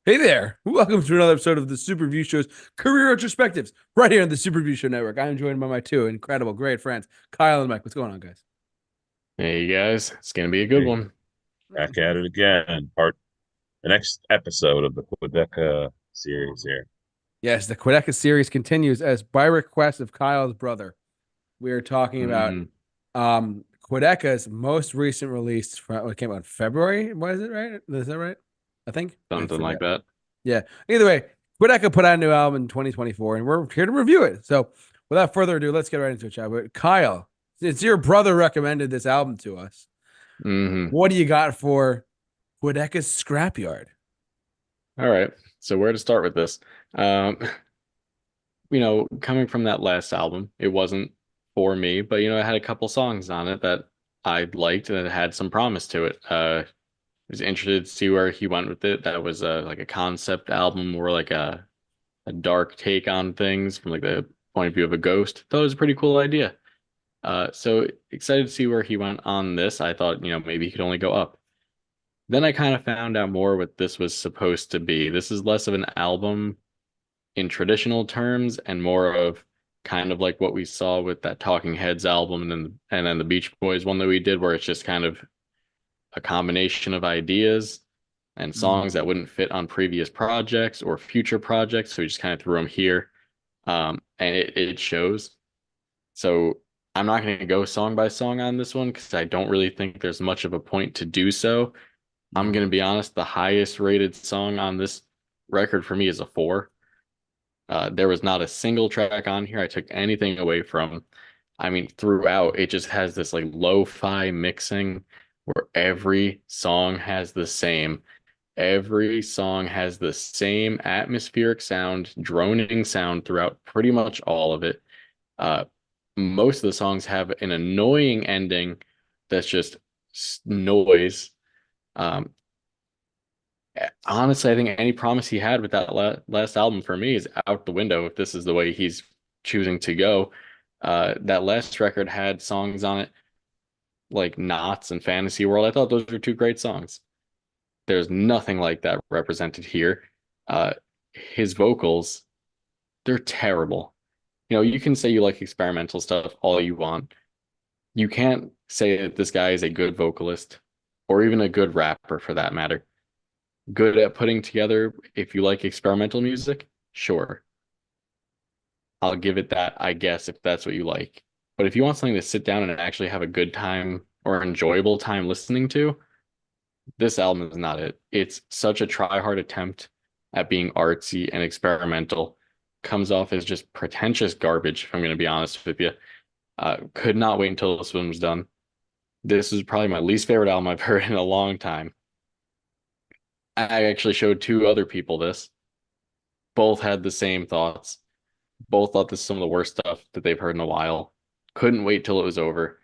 Hey there. Welcome to another episode of the Super Review Show's Career Retrospectives, right here on the Super Review Show Network. I am joined by my two incredible, great friends, Kyle and Mike. What's going on, guys? Hey guys, it's gonna be a good Hey, one. back at it again. The next episode of the Quadeca series here. Yes, the Quadeca series continues as by request of Kyle's brother. We are talking about Hmm. Quadeca's most recent release from what came out in February. What is it, right? Is that right? I think. I Something like forget. that. Yeah. Either way, Quadeca put out a new album in 2024, and we're here to review it. So, without further ado, let's get right into it, shall we? Kyle, since your brother recommended this album to us, Hmm. what do you got for Quadeca's Scrapyard? All right. So where to start with this? Um, coming from that last album, it wasn't for me, but it had a couple songs on it that I liked and it had some promise to it. I was interested to see where he went with it. That was like a concept album or like a dark take on things from like the point of view of a ghost. That was a pretty cool idea. So excited to see where he went on this. I thought, maybe he could only go up. Then I kind of found out more what this was supposed to be. This is less of an album in traditional terms and more of kind of like what we saw with that Talking Heads album and then the Beach Boys one that we did, where it's just kind of a combination of ideas and songs that wouldn't fit on previous projects or future projects. So we just kind of threw them here. And it shows. So I'm not going to go song by song on this one because I don't really think there's much of a point to do so. I'm going to be honest, the highest rated song on this record for me is a 4. There was not a single track on here I took anything away from. I mean, throughout, it just has this like lo-fi mixing where every song has the same atmospheric sound, droning sound throughout pretty much all of it. Uh, Most of the songs have an annoying ending that's just noise. Um, Honestly, I think any promise he had with that last album for me is out the window if this is the way he's choosing to go. That last record had songs on it like Knots and Fantasy World. I thought those were two great songs. There's nothing like that represented here. Uh, his vocals, they're terrible. You can say you like experimental stuff all you want. You can't say that this guy is a good vocalist or even a good rapper for that matter. Good at putting together, if you like experimental music, sure. I'll give it that, I guess, if that's what you like. But if you want something to sit down and actually have a good time or enjoyable time listening to, this album is not it. It's such a try-hard attempt at being artsy and experimental. Comes off as just pretentious garbage, if I'm going to be honest with you. Could not wait until this one was done. This is probably my least favorite album I've heard in a long time. I actually showed two other people this. Both had the same thoughts. Both thought this is some of the worst stuff that they've heard in a while. Couldn't wait till it was over.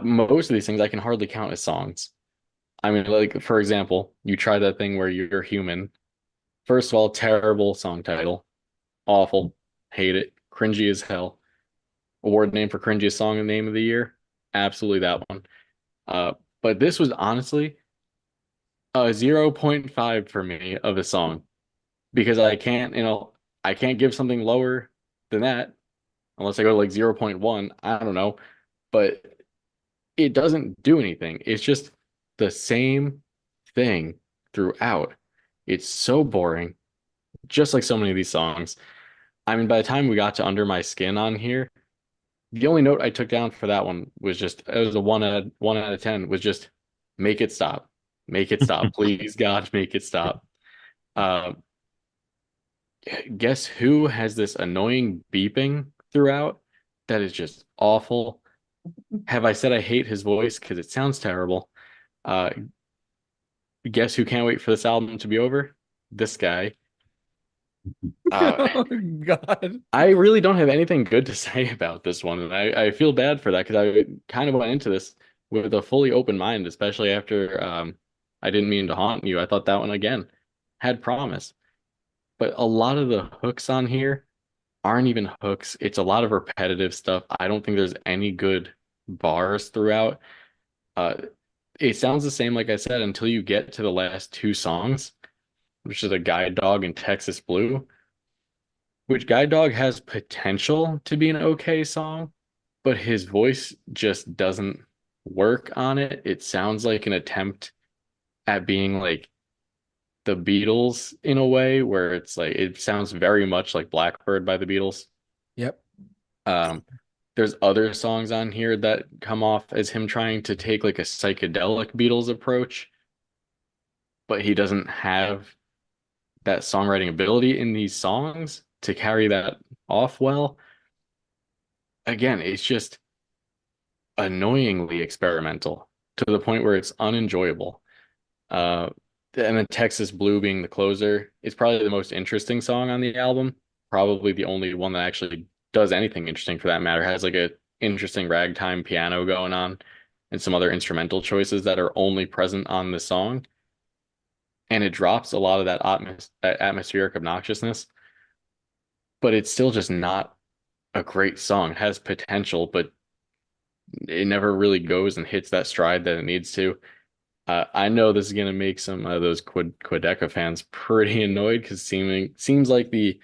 Most of these things I can hardly count as songs. I mean, like for example, you try that thing where you're human. First of all, terrible song title, awful, hate it, cringy as hell. Award name for cringiest song name of the year, absolutely that one. Uh, but this was honestly a 0.5 for me of a song because I can't give something lower than that unless I go to like 0.1. I don't know, but it doesn't do anything. It's just the same thing throughout. It's so boring, just like so many of these songs. I mean, by the time we got to Under My Skin on here, the only note I took down for that one was just it was a one out of 10 was just make it stop. Make it stop. Please, God, make it stop. Uh, guess who has this annoying beeping throughout that is just awful. Have I said I hate his voice because it sounds terrible? Uh, guess who can't wait for this album to be over? This guy. Uh, Oh God. I really don't have anything good to say about this one, and I feel bad for that because I kind of went into this with a fully open mind, especially after I didn't mean to haunt you. I thought that one again had promise, but a lot of the hooks on here aren't even hooks. It's a lot of repetitive stuff. I don't think there's any good bars throughout. Uh, it sounds the same, like I said, until you get to the last two songs. which is a guide dog in Texas Blue, which guide dog has potential to be an okay song, but his voice just doesn't work on it. It sounds like an attempt at being like the Beatles in a way where it's like it sounds very much like Blackbird by the Beatles. Yep. Um, there's other songs on here that come off as him trying to take like a psychedelic Beatles approach, but he doesn't have that songwriting ability in these songs to carry that off well. Again, it's just annoyingly experimental to the point where it's unenjoyable. Uh, and then Texas Blue being the closer is probably the most interesting song on the album. Probably the only one that actually does anything interesting for that matter. Has like a interesting ragtime piano going on and some other instrumental choices that are only present on the song. And it drops a lot of that atmospheric obnoxiousness, but it's still just not a great song. It has potential, but it never really goes and hits that stride that it needs to. I know this is going to make some of those Quadeca fans pretty annoyed because seems like the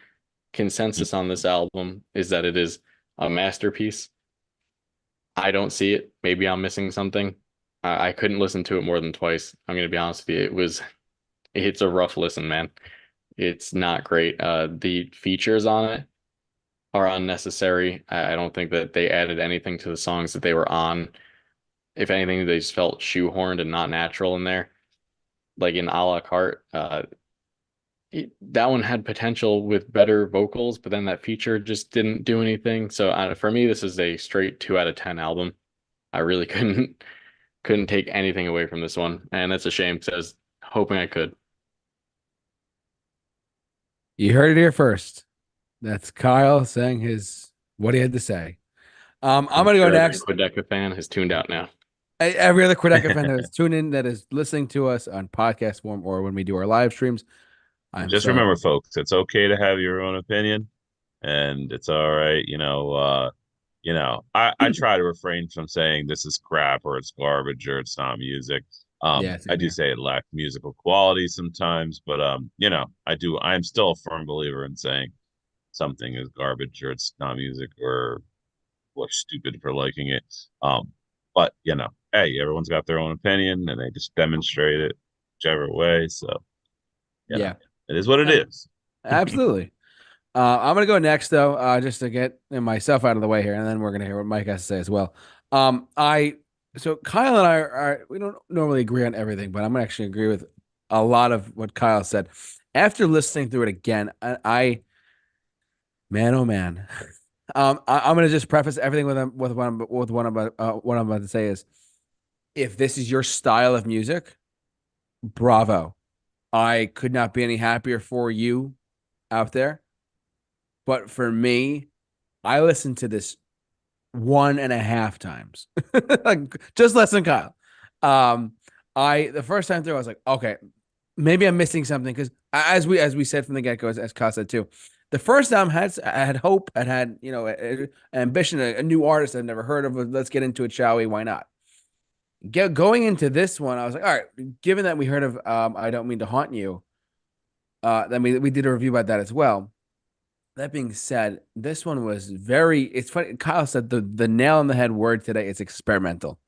consensus on this album is that it is a masterpiece. I don't see it. Maybe I'm missing something. I couldn't listen to it more than twice. I'm going to be honest with you. It's a rough listen, man. It's not great. The features on it are unnecessary. I don't think that they added anything to the songs that they were on. If anything, they just felt shoehorned and not natural in there. Like in a la carte, that one had potential with better vocals, but then that feature just didn't do anything. So for me, this is a straight 2 out of 10 album. I really couldn't take anything away from this one, and that's a shame because I was hoping I could. You heard it here first. That's Kyle saying what he had to say. I'm gonna go sure every next. Quadeca fan has tuned out now. Every other Quadeca fan that is tuned in, that is listening to us on podcast form or when we do our live streams, I'm Just sorry. remember, folks, it's okay to have your own opinion, and it's all right. I try to refrain from saying this is crap or it's garbage or it's not music. Yeah, I same do here. say it lacks musical quality sometimes, but I'm still a firm believer in saying something is garbage or it's not music or we're stupid for liking it. But hey, everyone's got their own opinion and they just demonstrate it whichever way. So, you know, Yeah, it is what it uh, is. absolutely. I'm gonna go next though, just to get myself out of the way here, and then we're gonna hear what Mike has to say as well. I so Kyle and I we don't normally agree on everything, but I'm gonna actually agree with a lot of what Kyle said. After listening through it again, man, oh man, I'm gonna just preface everything with what I'm about to say is, if this is your style of music, bravo. I could not be any happier for you out there. But for me, I listened to this 1.5 times, like just less than Kyle. Um, the first time through, I was like, okay, maybe I'm missing something because as we said from the get go, as Kyle said too, the first time I had hope, I had ambition, a new artist I've never heard of. Let's get into it, shall we? Why not? Going into this one, I was like, all right, given that we heard of I Don't Mean to Haunt You, then we did a review about that as well. That being said, this one was it's funny. Kyle said the nail on the head word today is experimental.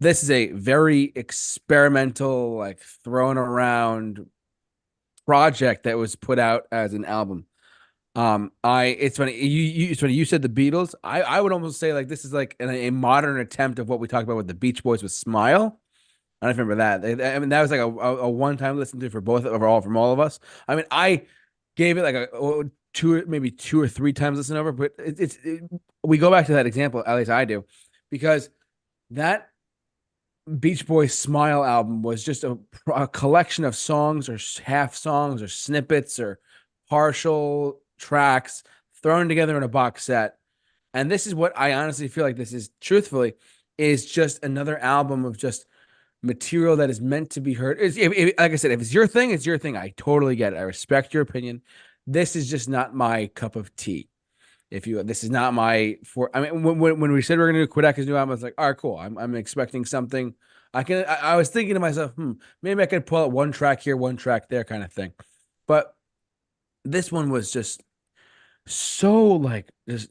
This is a very experimental, like thrown around project that was put out as an album. It's funny. It's funny. You said the Beatles. I would almost say like this is like a modern attempt of what we talked about with the Beach Boys with Smile. I don't remember that. I mean, that was like a one time listen to for both overall from all of us. I mean, I gave it like maybe 2 or 3 times listen over, but we go back to that example, at least I do, because that Beach Boys Smile album was just a collection of songs or half songs or snippets or partial tracks thrown together in a box set. And this is what I honestly feel like this is, truthfully, is just another album of just material that is meant to be heard. Like I said, if it's your thing, it's your thing. I totally get it. I respect your opinion. This is just not my cup of tea. This is not my I mean, when we said we're gonna do Quadeca's new album, I was like, all right, cool. I'm expecting something. I was thinking to myself, maybe I could pull out one track here, one track there, kind of thing. But this one was just so like just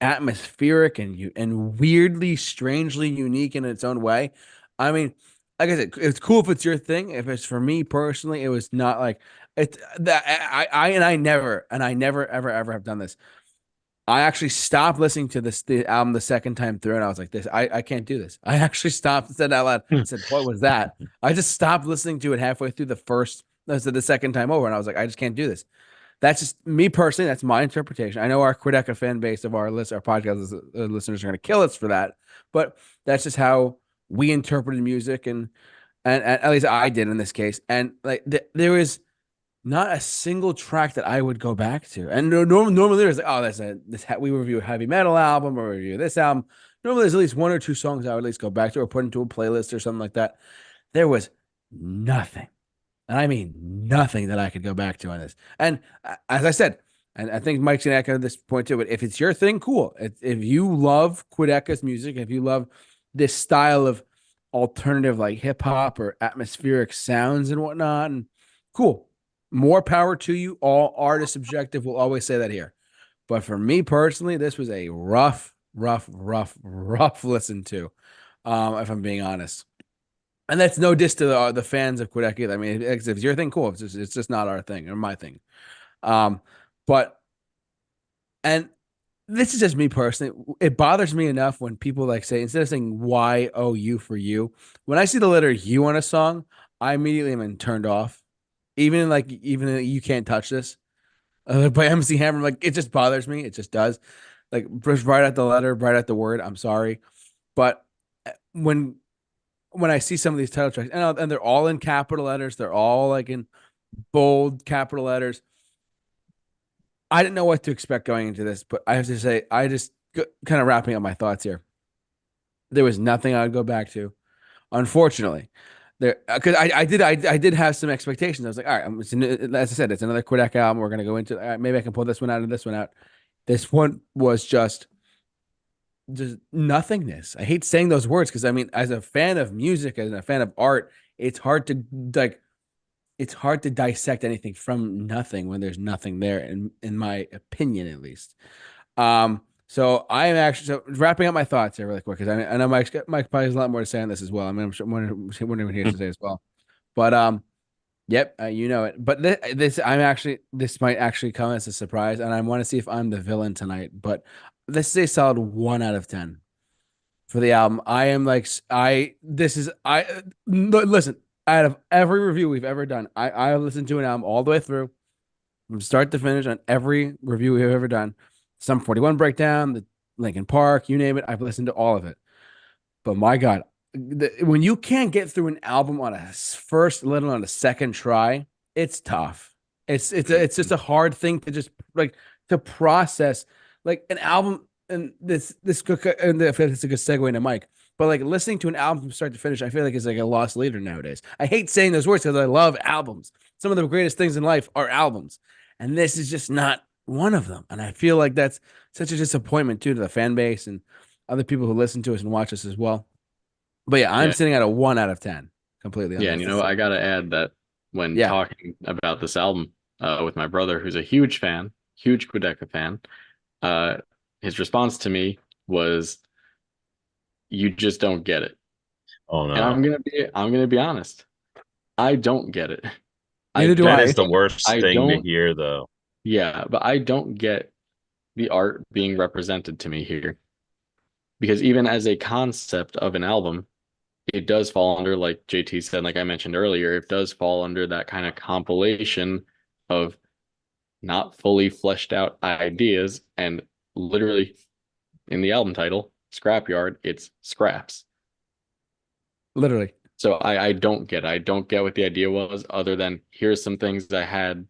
atmospheric and weirdly, strangely unique in its own way. I mean, like I said, it's cool if it's your thing. If it's for me personally, it was not like it's that I never ever have done this. I actually stopped listening to the album the second time through, and I was like, I can't do this. I actually stopped and said it out loud. I said, what was that? I just stopped listening to it halfway through the second time over, and I was like, I just can't do this. That's just me personally. That's my interpretation. I know our Quadeca fan base of our podcast listeners are going to kill us for that, but that's just how we interpreted music, and at least I did in this case. And like there was not a single track that I would go back to. And normally there's like, oh, we review a heavy metal album or review this album. Normally there's at least one or two songs I would at least go back to or put into a playlist or something like that. There was nothing, and I mean nothing that I could go back to on this. And as I said, and I think Mike's gonna echo this point too. But if it's your thing, cool. If you love Quadeca's music, if you love this style of alternative like hip hop or atmospheric sounds and whatnot, and cool, more power to you. All art is subjective. We'll always say that here. But for me personally, this was a rough listen to, if I'm being honest. And that's no diss to the fans of Quebec. I mean, if it's your thing, cool. It's just not our thing or my thing. But and this is just me personally. It bothers me enough when people like say instead of saying YOU for you, when I see the letter U on a song, I immediately am turned off. Even you can't touch this by MC Hammer, like it just bothers me. It just does. Like just right at the letter, right at the word. I'm sorry, but when I see some of these title tracks, and they're all in capital letters, they're all like in bold capital letters. I didn't know what to expect going into this, but I have to say, I just kind of wrapping up my thoughts here. There was nothing I'd go back to, unfortunately. There, because I did have some expectations. I was like, all right, as I said, it's another Quebec album. We're gonna go into. All right, maybe I can pull this one out and this one out. This one was just nothingness. I hate saying those words because I mean, as a fan of music, as a fan of art, it's hard to like it's hard to dissect anything from nothing when there's nothing there, in my opinion, at least. So I am actually wrapping up my thoughts here really quick because I know Mike probably has a lot more to say on this as well. I mean, I'm sure wondering what he has to say as well. But yep, you know it. But this might actually come as a surprise, and I want to see if I'm the villain tonight. But this is a solid 1 out of 10 for the album. I am like listen. Out of every review we've ever done, I listened to an album all the way through, from start to finish on every review we've ever done. Some 41 breakdown, the Linkin Park, you name it. I've listened to all of it. But my God, when you can't get through an album on a first, let alone a second try, it's tough. It's just a hard thing to just like to process. Like an album, and if it's a good segue into Mike. But like listening to an album from start to finish, I feel like it's like a lost leader nowadays. I hate saying those words because I love albums. Some of the greatest things in life are albums, and this is just not one of them. And I feel like that's such a disappointment too to the fan base and other people who listen to us and watch us as well. But yeah, I'm sitting at a 1 out of 10 completely. Yeah, and you know, I gotta add that when Yeah. talking about this album with my brother, who's a huge fan, huge Quedeca fan, his response to me was, "You just don't get it." Oh no. And I'm gonna be honest. I don't get it. Neither do That I. is the worst I thing to don't. hear, though. Yeah, but I don't get the art being represented to me here. Because even as a concept of an album, it does fall under, like JT said, like I mentioned earlier, it does fall under that kind of compilation of not fully fleshed out ideas. And literally in the album title, Scrapyard, it's scraps. Literally. So I don't get it. I don't get what the idea was, other than here's some things I had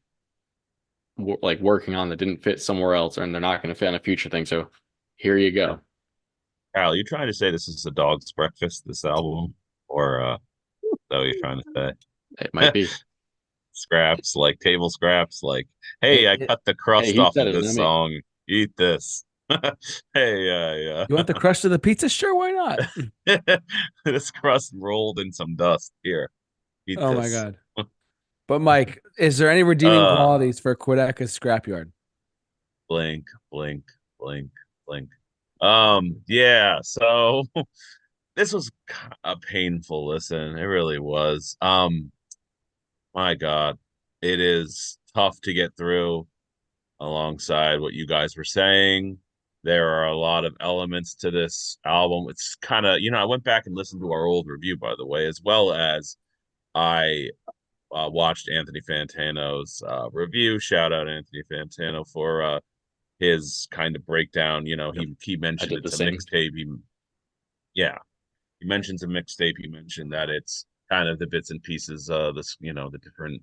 like working on that didn't fit somewhere else, and they're not going to fit on a future thing. So here you go. Al, you trying to say this is a dog's breakfast, this album? Or is that what you're trying to say? It might be. Scraps, like table scraps, like, hey, I cut the Hey, crust he off said of it, this not me. song. Eat this. Hey, You want the crust of the pizza? Sure, why not? this crust rolled in some dust. Here, eat Oh my this. God. But Mike, is there any redeeming Uh, qualities for Quadeca Scrapyard? blink, blink, blink, blink. Yeah. So this was a painful listen. It really was. My God, it is tough to get through alongside what you guys were saying. There are a lot of elements to this album. It's kind of, I went back and listened to our old review, by the way, as well as I watched Anthony Fantano's review. Shout out Anthony Fantano for his kind of breakdown. Yep. He I mentioned did the it's a same. mixtape. Yeah, he mentions a mixtape. He mentioned that it's kind of the bits and pieces, the different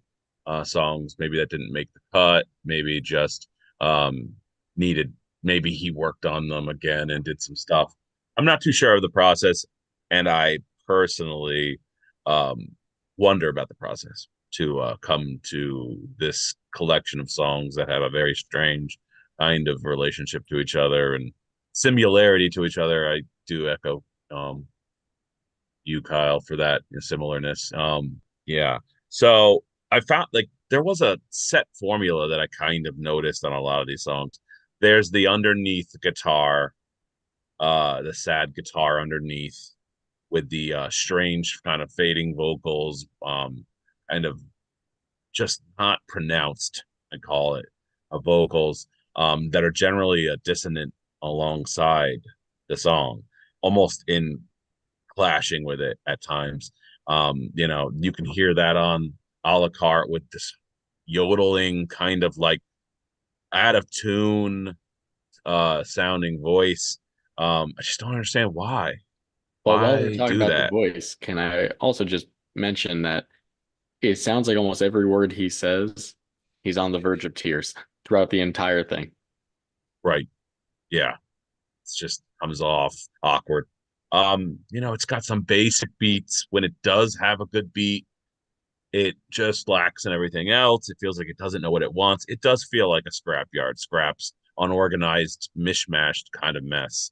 songs maybe that didn't make the cut, maybe just um, needed, maybe he worked on them again and did some stuff. I'm not too sure of the process, and I personally um, wonder about the process to come to this collection of songs that have a very strange kind of relationship to each other and similarity to each other. I do echo um, you, Kyle, for that similarness. Yeah. So I found like there was a set formula that I kind of noticed on a lot of these songs. There's the underneath guitar, the sad guitar underneath with the strange kind of fading vocals, kind of just not pronounced, I call it, vocals that are generally a dissonant alongside the song, almost in clashing with it at times. You can hear that on a la carte with this yodeling kind of like out of tune sounding voice. I just don't understand why. Well, while we're Why talking do about the that? voice, can I also just mention that it sounds like almost every word he says, he's on the verge of tears throughout the entire thing. Right. Yeah. It's just comes off awkward. It's got some basic beats. When it does have a good beat, it just lacks in everything else. It feels like it doesn't know what it wants. It does feel like a scrapyard, scraps, unorganized, mishmashed kind of mess.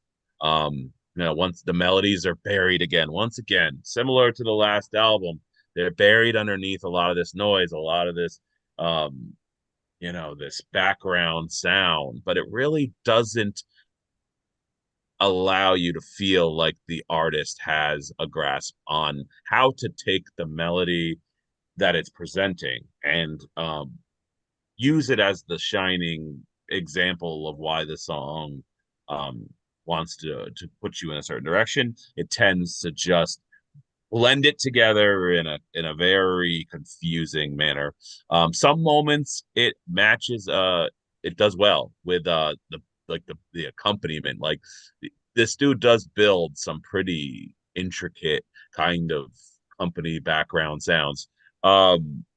Once the melodies are buried again, once again, similar to the last album, they're buried underneath a lot of this noise, a lot of this, um, this background sound, but it really doesn't allow you to feel like the artist has a grasp on how to take the melody that it's presenting and use it as the shining example of why the song um, wants to put you in a certain direction. It tends to just blend it together in a very confusing manner. Some moments it matches it does well with the accompaniment. Like this dude does build some pretty intricate kind of company background sounds.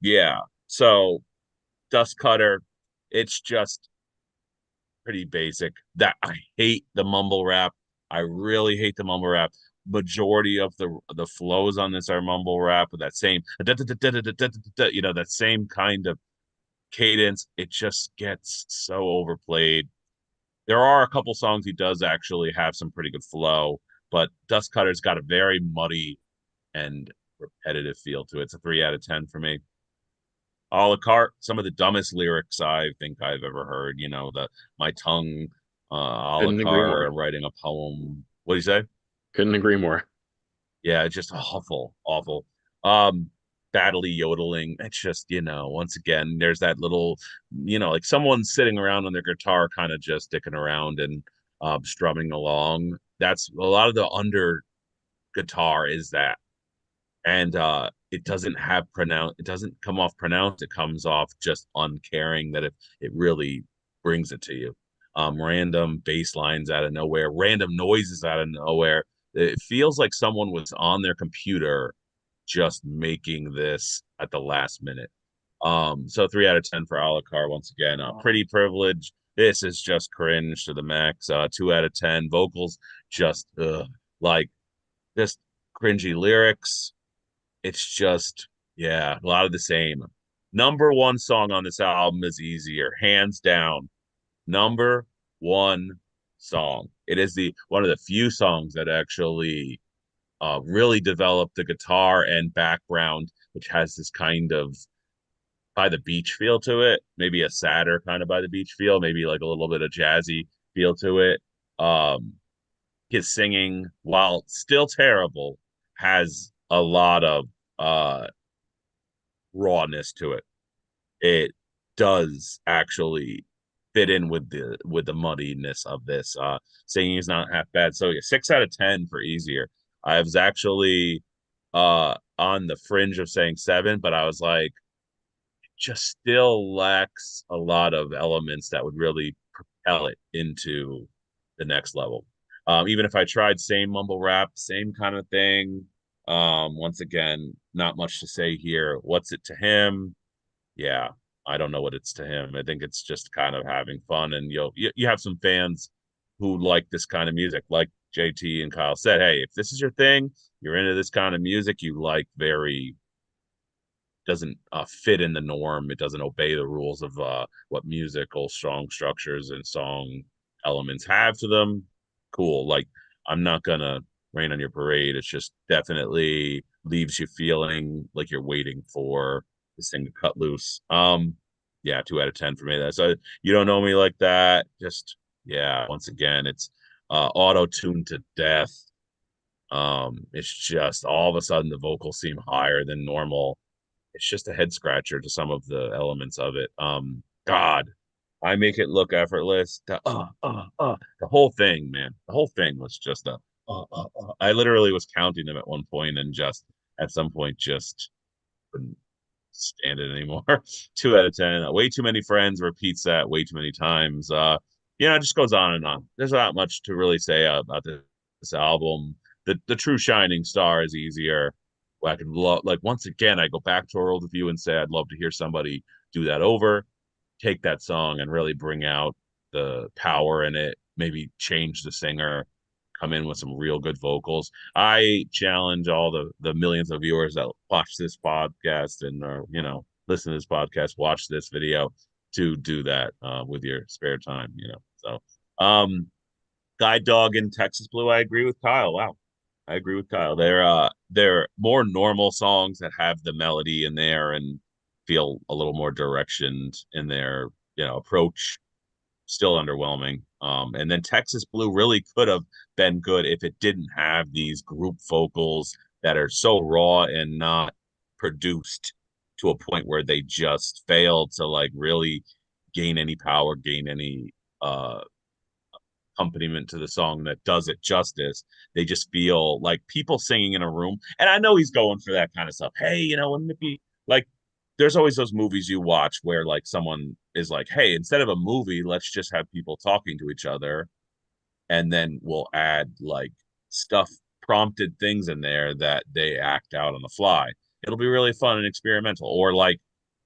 Yeah. So Dust Cutter, it's just pretty basic. That I hate the mumble rap. I really hate the mumble rap. Majority of the flows on this are mumble rap with that same that same kind of cadence. It just gets so overplayed. There are a couple songs he does actually have some pretty good flow, but Dust Cutter's got a very muddy and repetitive feel to it. It's a 3 out of 10 for me. A la carte, some of the dumbest lyrics I think I've ever heard. The my tongue, a la Couldn't agree more. carte, writing a poem. What do you say? Couldn't agree more. Yeah, just awful, awful. Um, Badly yodeling. It's just, once again, there's that little, like someone sitting around on their guitar, kind of just sticking around and strumming along. That's a lot of the under guitar is that. And it doesn't come off pronounced, it comes off just uncaring that it really brings it to you. Random bass lines out of nowhere, random noises out of nowhere. It feels like someone was on their computer just making this at the last minute. So 3 out of 10 for Alucard once again. Pretty Privilege, this is just cringe to the max. 2 out of 10 vocals, just like just cringy lyrics. It's just, yeah, a lot of the same. Number one song on this album is Easier, hands down. Number one song. It is the one of the few songs that actually really developed the guitar and background, which has this kind of by the beach feel to it, maybe a sadder kind of by the beach feel, maybe like a little bit of jazzy feel to it. Um, his singing, while still terrible, has a lot of uh rawness to it. It does actually fit in with the muddiness of this. Singing is not half bad. So yeah, 6 out of 10 for easier. I was actually on the fringe of saying 7, but I was like, just still lacks a lot of elements that would really propel it into the next level. Even if I tried same mumble rap, same kind of thing. Once again, not much to say here. What's it to him? Yeah, I don't know what it's to him. I think it's just kind of having fun, and you have some fans who like this kind of music, like JT and Kyle said. Hey, if this is your thing, you're into this kind of music, you like very doesn't fit in the norm. It doesn't obey the rules of what musical song structures and song elements have to them. Cool. Like, I'm not gonna rain on your parade. It's just definitely leaves you feeling like you're waiting for this thing to cut loose. Yeah, 2 out of 10 for me. That's you don't know me like that. Just yeah, once again, it's auto tuned to death. It's just all of a sudden the vocals seem higher than normal. It's just a head scratcher to some of the elements of it. God, I make it look effortless. The whole thing, man. The whole thing was just I literally was counting them at one point and just at some point just couldn't stand it anymore. 2 out of 10. Way too many friends repeats that way too many times. It just goes on and on. There's not much to really say about this album. The true shining star is easier. I could love like once again, I go back to our old review and say I'd love to hear somebody do that over, take that song and really bring out the power in it, maybe change the singer, come in with some real good vocals. I challenge all the millions of viewers that watch this podcast and listen to this podcast, watch this video to do that with your spare time. Guide Dog and Texas Blue. I agree with Kyle. Wow, I agree with Kyle. They're more normal songs that have the melody in there and feel a little more directioned in their approach. Still underwhelming. And then Texas Blue really could have been good if it didn't have these group vocals that are so raw and not produced to a point where they just fail to like really gain any power, gain any accompaniment to the song that does it justice. They just feel like people singing in a room. And I know he's going for that kind of stuff. Hey, wouldn't it be like there's always those movies you watch where like someone is like, hey, instead of a movie, let's just have people talking to each other. And then we'll add like stuff, prompted things in there that they act out on the fly. It'll be really fun and experimental. Or like,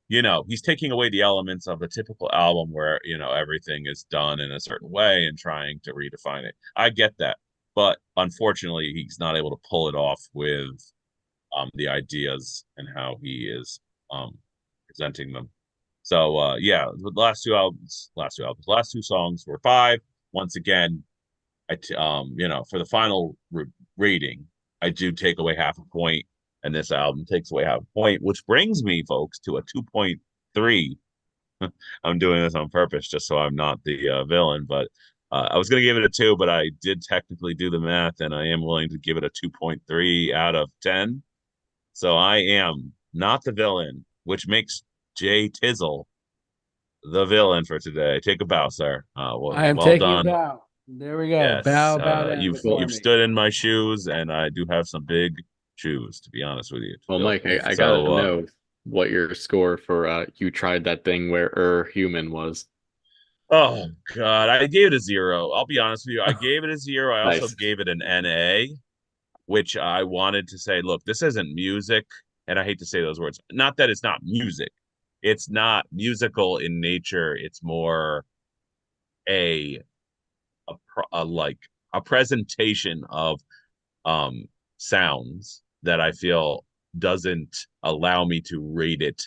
he's taking away the elements of a typical album where, everything is done in a certain way and trying to redefine it. I get that. But unfortunately, he's not able to pull it off with the ideas and how he is presenting them. So yeah, the last two songs were 5. Once again, for the final rating, I do take away half a point, and this album takes away half a point, which brings me, folks, to a 2.3. I'm doing this on purpose just so I'm not the villain, but I was going to give it a 2, but I did technically do the math, and I am willing to give it a 2.3 out of 10. So I am not the villain, which makes Jay Tizzle the villain for today. Take a bow, sir. I am Well taking a done. bow. There we go. Yes, Bow down before you've me. stood in my shoes, and I do have some big shoes, to be honest with you. Well, Mike, I gotta know what your score for you tried that thing where human was. Oh God, I gave it a 0. I'll be honest with you. I gave it a 0. I also Nice. gave it an NA, which I wanted to say, look, this isn't music, and I hate to say those words. Not that it's not music. It's not musical in nature. It's more a like a presentation of sounds that I feel doesn't allow me to rate it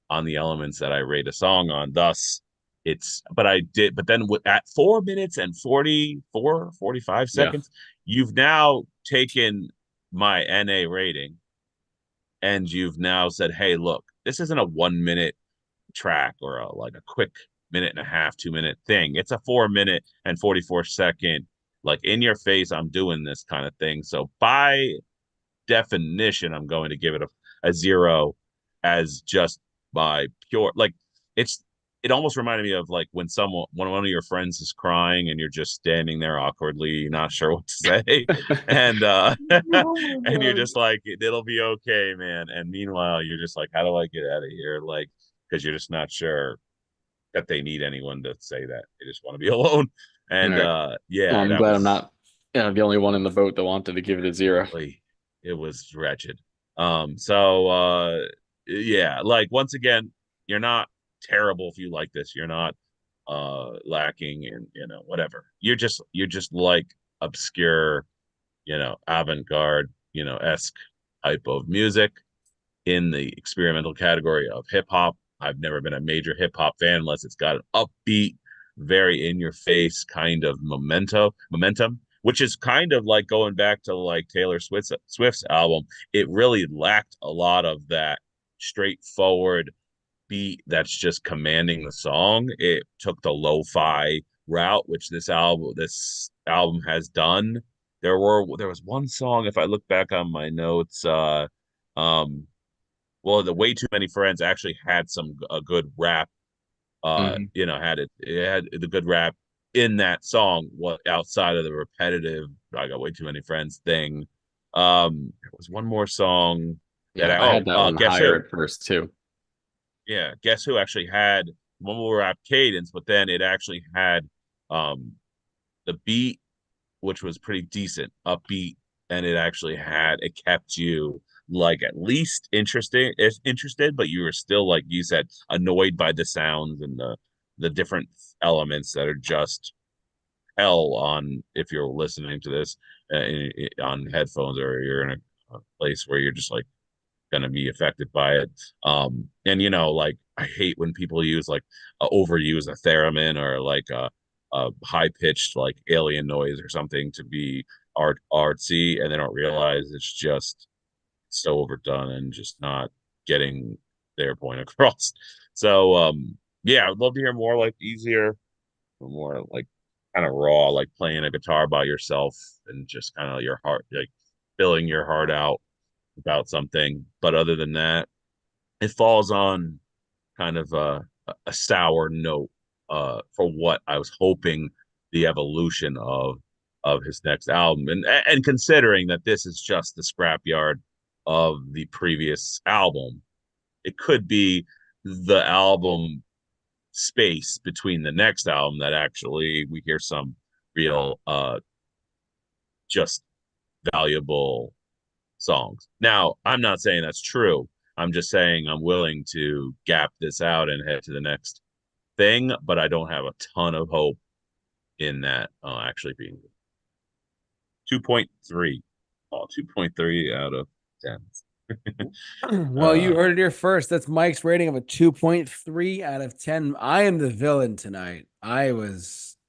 on the elements that I rate a song on. Thus, but then at 4 minutes and 45 seconds, you've now taken my NA rating and you've now said, hey, look, this isn't a 1 minute track or like a quick minute and a half, 2 minute thing. It's a 4 minute and 44 second, like in your face, I'm doing this kind of thing. So by definition, I'm going to give it a zero as just by pure like it's it almost reminded me of like when one of your friends is crying and you're just standing there awkwardly, not sure what to say. And Oh my and you're God. just like, it'll be okay, man. And meanwhile, you're just like, how do I get out of here? Like, because you're just not sure that they need anyone to say that. They just want to be alone. All And right. Well, yeah, I'm that glad I'm was not the only one in the vote that wanted to give it a zero. really, it was wretched. So yeah, like once again, you're not terrible if you like this. You're not lacking in, whatever. You're just like obscure, avant-garde, esque type of music in the experimental category of hip hop. I've never been a major hip hop fan unless it's got an upbeat, very in your face kind of momentum, which is kind of like going back to like Taylor Swift's album. It really lacked a lot of that straightforward beat that's just commanding the song. It took the lo-fi route, which this album has done. There was one song, if I look back on my notes, um well, the Way Too Many Friends actually had a good rap. Mhm. It had the good rap in that song. What outside of the repetitive, I got way too many friends thing. There was one more song that Yeah, I had that one guess higher who? at first too. Yeah, guess who actually had one more rap cadence, but then it actually had um the beat, which was pretty decent, upbeat, and it kept you like at least interested, but you were still, like you said, annoyed by the sounds and the different elements that are just hell on if you're listening to this on headphones or you're in a place where you're just like gonna be affected by it. And like I hate when people use like overuse a theremin or like a high pitched like alien noise or something to be artsy, and they don't realize it's just so overdone and just not getting their point across. So yeah, I'd love to hear more like easier, more like kind of raw, like playing a guitar by yourself and just kind of your heart, like filling your heart out about something. But other than that, it falls on kind of a sour note for what I was hoping the evolution of his next album, and considering that this is just the scrapyard of the previous album, it could be the album space between the next album that actually we hear some real just valuable songs. Now, I'm not saying that's true. I'm just saying I'm willing to gap this out and head to the next thing, but I don't have a ton of hope in that actually being 2.3. Oh, 2.3 out of 10. Well, uh, you heard it here first. That's Mike's rating of a 2.3 out of 10. I am the villain tonight. I'm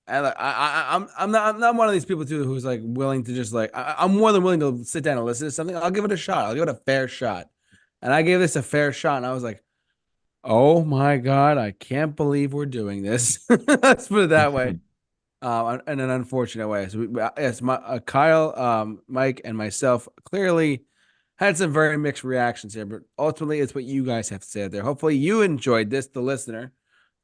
not one of these people too who's like willing to just like I'm more than willing to sit down and listen to something. I'll give it a shot. I'll give it a fair shot. And I gave this a fair shot, and I was like, oh my God, I can't believe we're doing this. Let's put it that way. In an unfortunate way. So yes, Kyle, Mike, and myself clearly had some very mixed reactions here, but ultimately, it's what you guys have to say out there. Hopefully, you enjoyed this, the listener.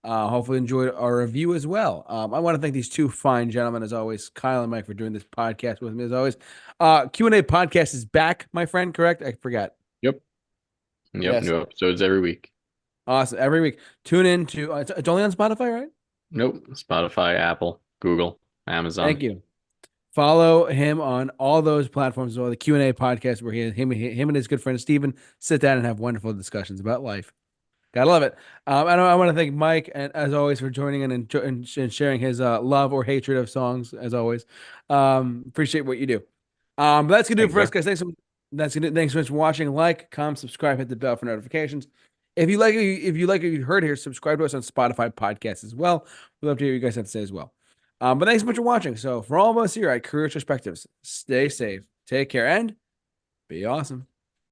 Hopefully, enjoyed our review as well. I want to thank these two fine gentlemen, as always, Kyle and Mike, for doing this podcast with me, as always. Q&A podcast is back, my friend. Correct? I forgot. Yep. Yep. Yes, New episodes every week. awesome. Every week, tune in to. It's only on Spotify, right? Nope. Spotify, Apple, Google, Thank Amazon. you. Follow him on all those platforms as well. The Q&A podcast where him and his good friend Steven sit down and have wonderful discussions about life. Gotta love it. I want to thank Mike, and as always, for joining in and sharing his love or hatred of songs. As always, appreciate what you do. But that's gonna do it Thanks, for us, sir. guys. That's gonna thanks so much for watching. Like, comment, subscribe, hit the bell for notifications. If you like what you heard here, subscribe to us on Spotify podcasts as well. We'd love to hear what you guys have to say as well. But thanks so much for watching. So for all of us here at Career Retrospectives, stay safe, take care, and be awesome.